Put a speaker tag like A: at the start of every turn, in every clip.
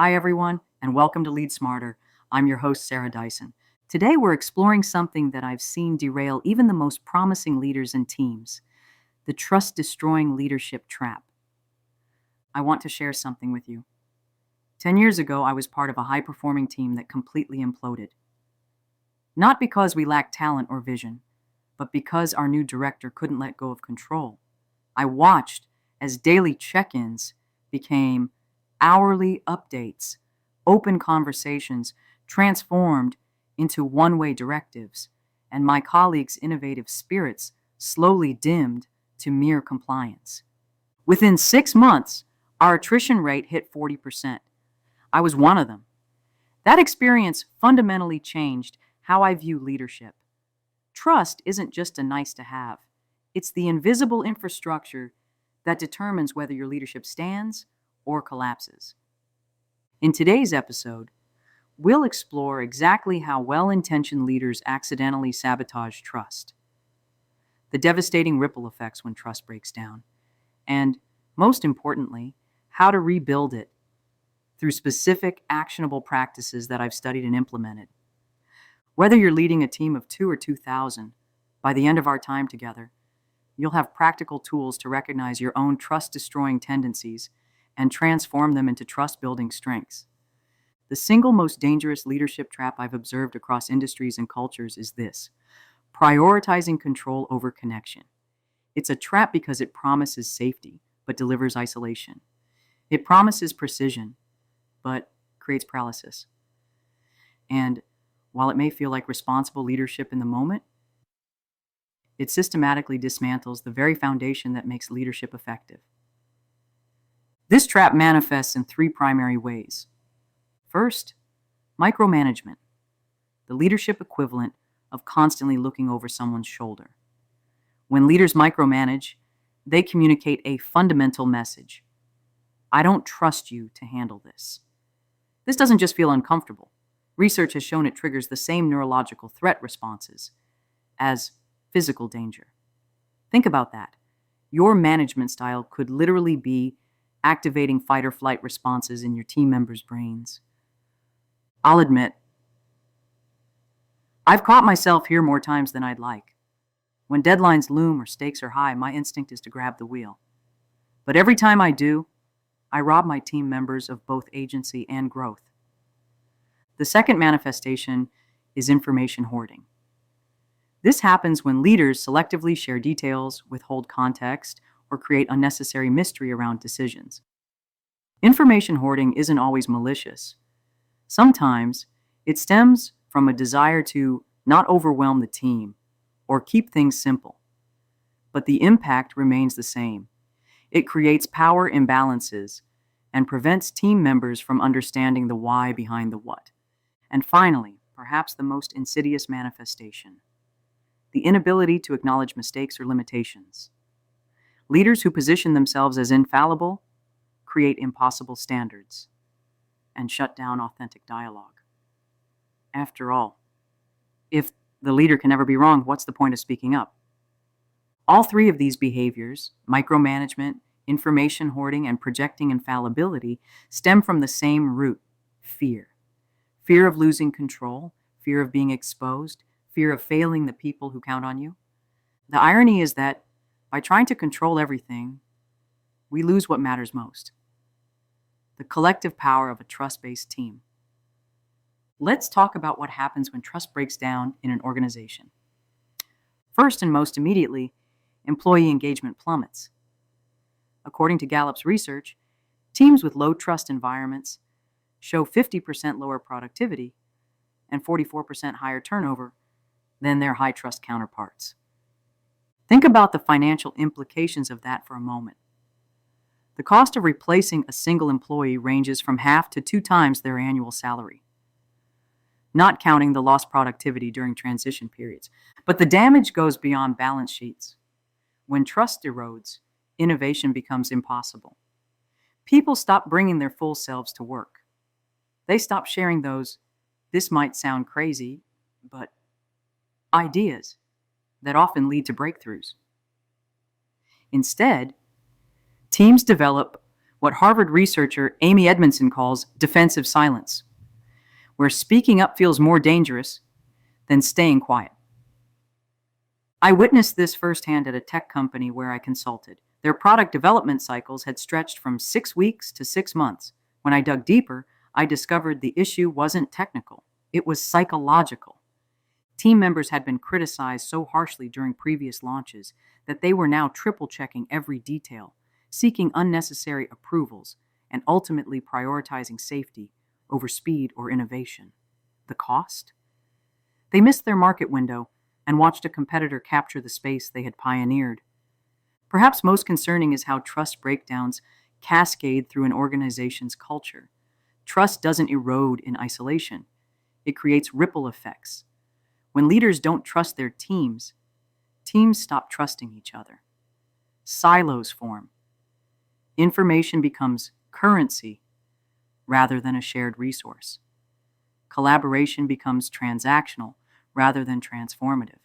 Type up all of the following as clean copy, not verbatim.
A: Hi, everyone, and welcome to Lead Smarter. I'm your host, Sarah Dyson. Today, we're exploring something that I've seen derail even the most promising leaders and teams: the trust destroying leadership trap. I want to share something with you. 10 years ago, I was part of a high performing team that completely imploded. Not because we lacked talent or vision, but because our new director couldn't let go of control. I watched as daily check ins became hourly updates, open conversations transformed into one way directives, and my colleagues' innovative spirits slowly dimmed to mere compliance. Within 6 months, our attrition rate hit 40%. I was one of them. That experience fundamentally changed how I view leadership. Trust isn't just a nice to have, it's the invisible infrastructure that determines whether your leadership stands or collapses. In today's episode, we'll explore exactly how well intentioned leaders accidentally sabotage trust, the devastating ripple effects when trust breaks down, and, most importantly, how to rebuild it through specific, actionable practices that I've studied and implemented. Whether you're leading a team of 2 or 2,000, by the end of our time together, you'll have practical tools to recognize your own trust-destroying tendencies and transform them into trust-building strengths. The single most dangerous leadership trap I've observed across industries and cultures is this: prioritizing control over connection. It's a trap because it promises safety, but delivers isolation. It promises precision, but creates paralysis. And while it may feel like responsible leadership in the moment, it systematically dismantles the very foundation that makes leadership effective. This trap manifests in three primary ways. First, micromanagement, the leadership equivalent of constantly looking over someone's shoulder. When leaders micromanage, they communicate a fundamental message: I don't trust you to handle this. This doesn't just feel uncomfortable. Research has shown it triggers the same neurological threat responses as physical danger. Think about that. Your management style could literally be activating fight or flight responses in your team members' brains. I'll admit, I've caught myself here more times than I'd like. When deadlines loom or stakes are high, my instinct is to grab the wheel. But every time I do, I rob my team members of both agency and growth. The second manifestation is information hoarding. This happens when leaders selectively share details, withhold context, or create unnecessary mystery around decisions. Information hoarding isn't always malicious. Sometimes it stems from a desire to not overwhelm the team or keep things simple. But the impact remains the same. It creates power imbalances and prevents team members from understanding the why behind the what. And finally, perhaps the most insidious manifestation: the inability to acknowledge mistakes or limitations. Leaders who position themselves as infallible create impossible standards and shut down authentic dialogue. After all, if the leader can never be wrong, what's the point of speaking up? All three of these behaviors, micromanagement, information hoarding, and projecting infallibility, stem from the same root: fear. Fear of losing control, fear of being exposed, fear of failing the people who count on you. The irony is that by trying to control everything, we lose what matters most: the collective power of a trust-based team. Let's talk about what happens when trust breaks down in an organization. First and most immediately, employee engagement plummets. According to Gallup's research, teams with low trust environments show 50% lower productivity and 44% higher turnover than their high trust counterparts. Think about the financial implications of that for a moment. The cost of replacing a single employee ranges from half to 2 times their annual salary, not counting the lost productivity during transition periods. But the damage goes beyond balance sheets. When trust erodes, innovation becomes impossible. People stop bringing their full selves to work. They stop sharing those, this might sound crazy, but ideas that often lead to breakthroughs. Instead, teams develop what Harvard researcher Amy Edmondson calls defensive silence, where speaking up feels more dangerous than staying quiet. I witnessed this firsthand at a tech company where I consulted. Their product development cycles had stretched from 6 weeks to 6 months. When I dug deeper, I discovered the issue wasn't technical, it was psychological. Team members had been criticized so harshly during previous launches that they were now triple checking every detail, seeking unnecessary approvals, and ultimately prioritizing safety over speed or innovation. The cost? They missed their market window and watched a competitor capture the space they had pioneered. Perhaps most concerning is how trust breakdowns cascade through an organization's culture. Trust doesn't erode in isolation, it creates ripple effects. When leaders don't trust their teams, teams stop trusting each other. Silos form. Information becomes currency rather than a shared resource. Collaboration becomes transactional rather than transformative.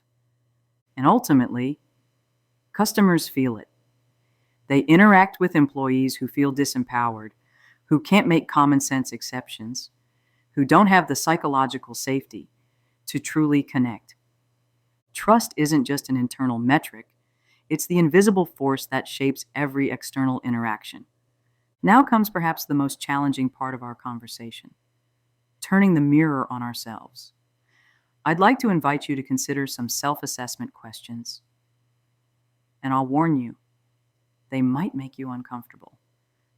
A: And ultimately, customers feel it. They interact with employees who feel disempowered, who can't make common sense exceptions, who don't have the psychological safety to truly connect. Trust isn't just an internal metric, it's the invisible force that shapes every external interaction. Now comes perhaps the most challenging part of our conversation, turning the mirror on ourselves. I'd like to invite you to consider some self-assessment questions. And I'll warn you, they might make you uncomfortable.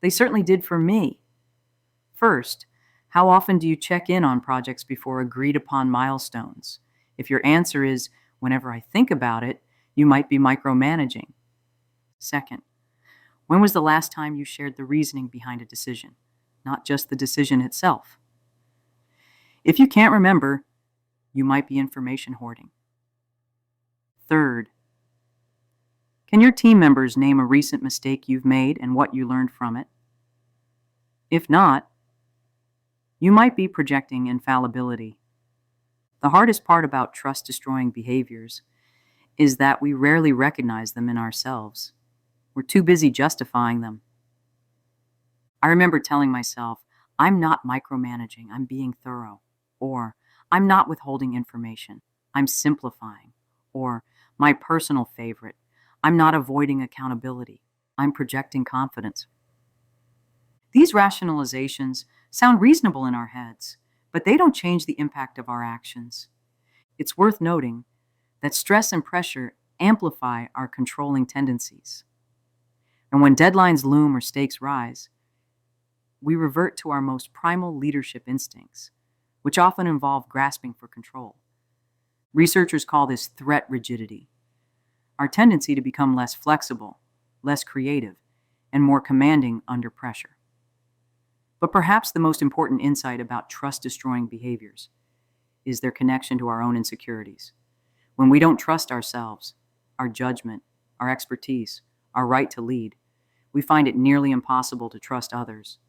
A: They certainly did for me. First, how often do you check in on projects before agreed upon milestones? If your answer is, whenever I think about it, you might be micromanaging. Second, when was the last time you shared the reasoning behind a decision, not just the decision itself? If you can't remember, you might be information hoarding. Third, can your team members name a recent mistake you've made and what you learned from it? If not, you might be projecting infallibility. The hardest part about trust-destroying behaviors is that we rarely recognize them in ourselves. We're too busy justifying them. I remember telling myself, I'm not micromanaging, I'm being thorough. Or, I'm not withholding information, I'm simplifying. Or, my personal favorite, I'm not avoiding accountability, I'm projecting confidence. These rationalizations sound reasonable in our heads, but they don't change the impact of our actions. It's worth noting that stress and pressure amplify our controlling tendencies. And when deadlines loom or stakes rise, we revert to our most primal leadership instincts, which often involve grasping for control. Researchers call this threat rigidity, our tendency to become less flexible, less creative, and more commanding under pressure. But perhaps the most important insight about trust-destroying behaviors is their connection to our own insecurities. When we don't trust ourselves, our judgment, our expertise, our right to lead, we find it nearly impossible to trust others.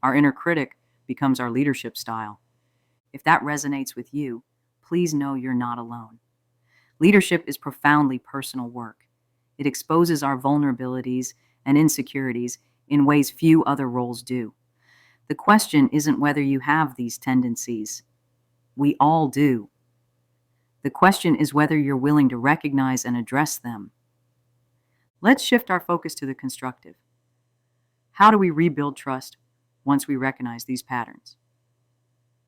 A: Our inner critic becomes our leadership style. If that resonates with you, please know you're not alone. Leadership is profoundly personal work. It exposes our vulnerabilities and insecurities in ways few other roles do. The question isn't whether you have these tendencies. We all do. The question is whether you're willing to recognize and address them. Let's shift our focus to the constructive. How do we rebuild trust once we recognize these patterns?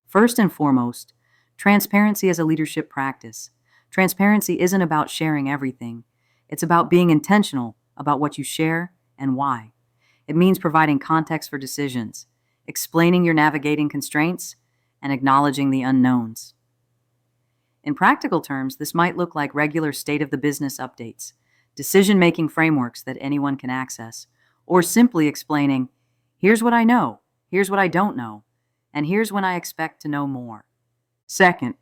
A: First and foremost, transparency as a leadership practice. Transparency isn't about sharing everything. It's about being intentional about what you share and why. It means providing context for decisions, explaining your navigating constraints, and acknowledging the unknowns. In practical terms, this might look like regular state of the business updates, decision-making frameworks that anyone can access, or simply explaining, here's what I know, here's what I don't know, and here's when I expect to know more. Second,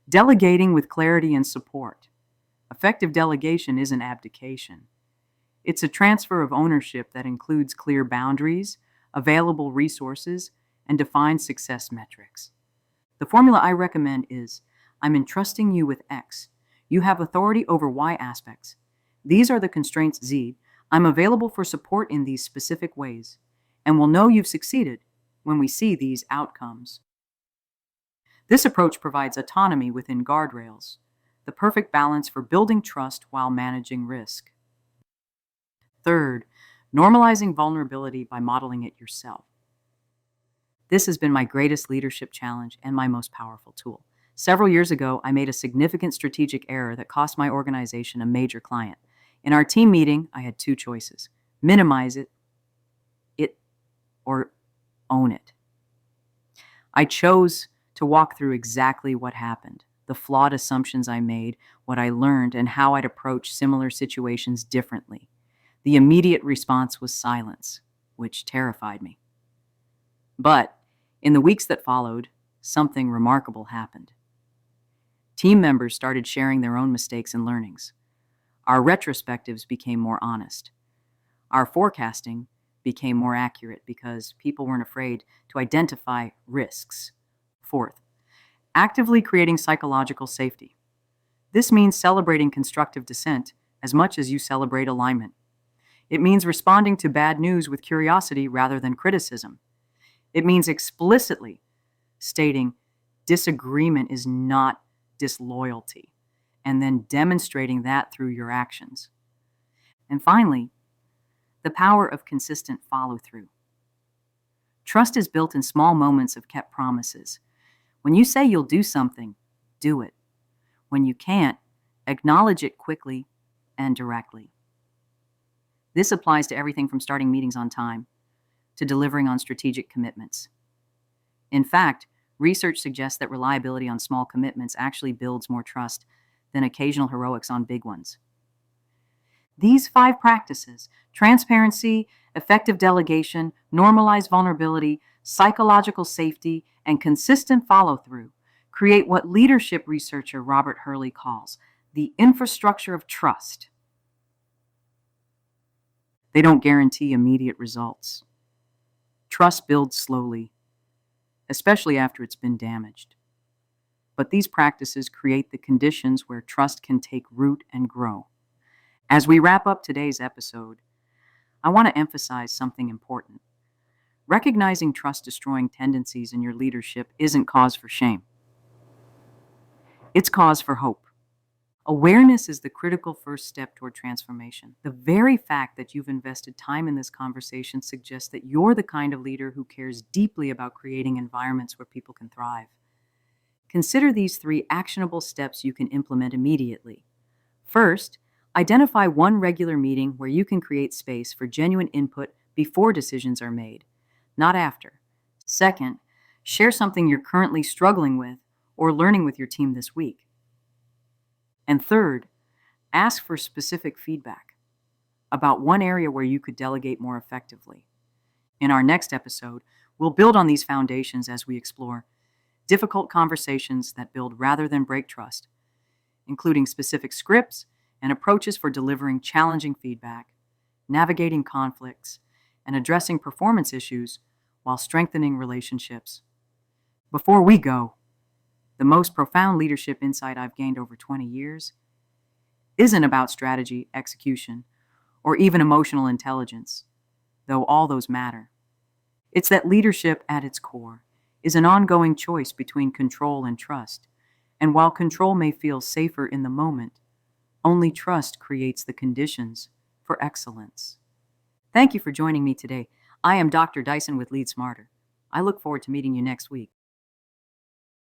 A: delegating with clarity and support. Effective delegation isn't abdication. It's a transfer of ownership that includes clear boundaries, available resources, and defined success metrics. The formula I recommend is, I'm entrusting you with X. You have authority over Y aspects. These are the constraints Z. I'm available for support in these specific ways. and we'll know you've succeeded when we see these outcomes. This approach provides autonomy within guardrails, the perfect balance for building trust while managing risk. Third, normalizing vulnerability by modeling it yourself. This has been my greatest leadership challenge and my most powerful tool. Several years ago, I made a significant strategic error that cost my organization a major client. In our team meeting, I had two choices: minimize it, or own it. I chose to walk through exactly what happened, the flawed assumptions I made, what I learned, and how I'd approach similar situations differently. The immediate response was silence, which terrified me. But in the weeks that followed, something remarkable happened. Team members started sharing their own mistakes and learnings. Our retrospectives became more honest. Our forecasting became more accurate because people weren't afraid to identify risks. Fourth, actively creating psychological safety. This means celebrating constructive dissent as much as you celebrate alignment. It means responding to bad news with curiosity rather than criticism. It means explicitly stating disagreement is not disloyalty, and then demonstrating that through your actions. And finally, the power of consistent follow-through. Trust is built in small moments of kept promises. When you say you'll do something, do it. When you can't, acknowledge it quickly and directly. This applies to everything from starting meetings on time to delivering on strategic commitments. In fact, research suggests that reliability on small commitments actually builds more trust than occasional heroics on big ones. These 5 practices: transparency, effective delegation, normalized vulnerability, psychological safety, and consistent follow-through, create what leadership researcher Robert Hurley calls the infrastructure of trust. They don't guarantee immediate results. Trust builds slowly, especially after it's been damaged. But these practices create the conditions where trust can take root and grow. As we wrap up today's episode, I want to emphasize something important. Recognizing trust-destroying tendencies in your leadership isn't cause for shame. It's cause for hope. Awareness is the critical first step toward transformation. The very fact that you've invested time in this conversation suggests that you're the kind of leader who cares deeply about creating environments where people can thrive. Consider these 3 actionable steps you can implement immediately. First, identify one regular meeting where you can create space for genuine input before decisions are made, not after. Second, share something you're currently struggling with or learning with your team this week. And third, ask for specific feedback about one area where you could delegate more effectively. In our next episode, we'll build on these foundations as we explore difficult conversations that build rather than break trust, including specific scripts and approaches for delivering challenging feedback, navigating conflicts, and addressing performance issues while strengthening relationships. Before we go, the most profound leadership insight I've gained over 20 years isn't about strategy, execution, or even emotional intelligence, though all those matter. It's that leadership at its core is an ongoing choice between control and trust, and while control may feel safer in the moment, only trust creates the conditions for excellence. Thank you for joining me today. I am Dr. Dyson with Lead Smarter. I look forward to meeting you next week.